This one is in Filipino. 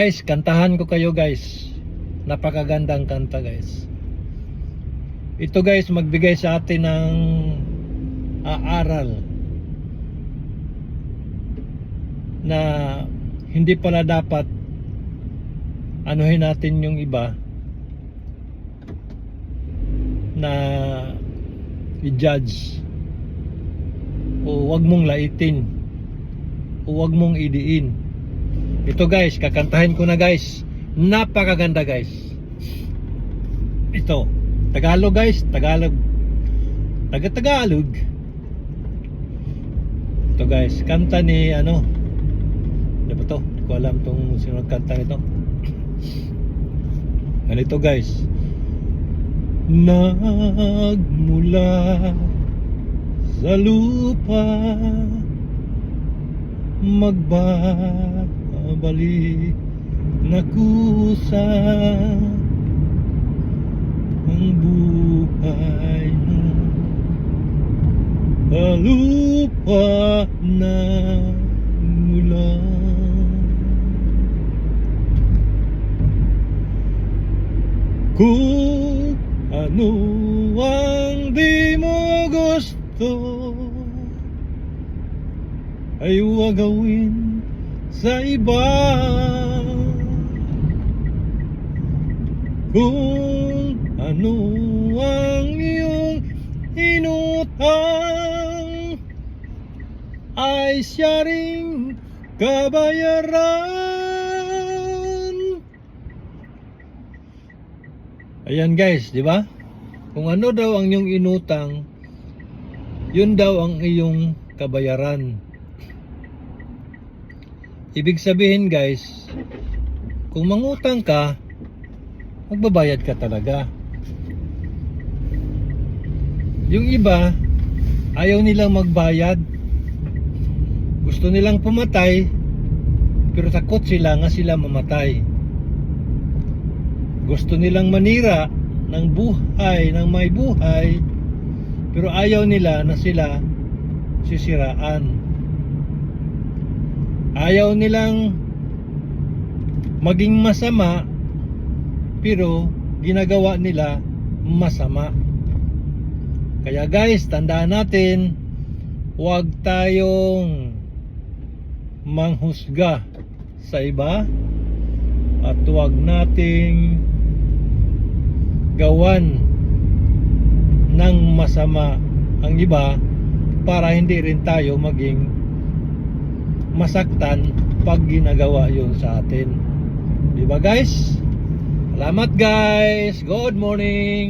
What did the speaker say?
Guys, kantahan ko kayo guys. Napakagandang kanta guys. Ito guys, magbigay sa atin ng aral na hindi pala dapat anuhin natin yung iba na i-judge o wag mong laitin o wag mong idiin. Ito guys, kakantahin ko na guys. Napakaganda guys. Ito, Tagalog guys, Tagalog. Tagalog. Ito guys, kanta ni ano? Ano ba to? Hindi ko alam tong sino kanta nito. Ganito guys. Nagmula sa lupa magbabalik na kusa ang buhay mo sa lupa na mula. Kung ano ang di mo gusto ay huwag gawin sa iba. Kung ano ang iyong inutang ay siya ring kabayaran. Ayan guys, di ba? Kung ano daw ang iyong inutang, yun daw ang iyong kabayaran. Ibig sabihin guys, kung mangutang ka, magbabayad ka talaga. Yung iba, ayaw nilang magbayad. Gusto nilang pumatay, pero takot sila nga sila mamatay. Gusto nilang manira ng buhay, ng may buhay, pero ayaw nila na sila sisiraan. Ayaw nilang maging masama, pero ginagawa nila masama. Kaya guys, tandaan natin, huwag tayong manghusga sa iba at huwag nating gawan ng masama ang iba para hindi rin tayo maging masaktan pag ginagawa yun sa atin. Diba guys? Salamat guys. Good morning.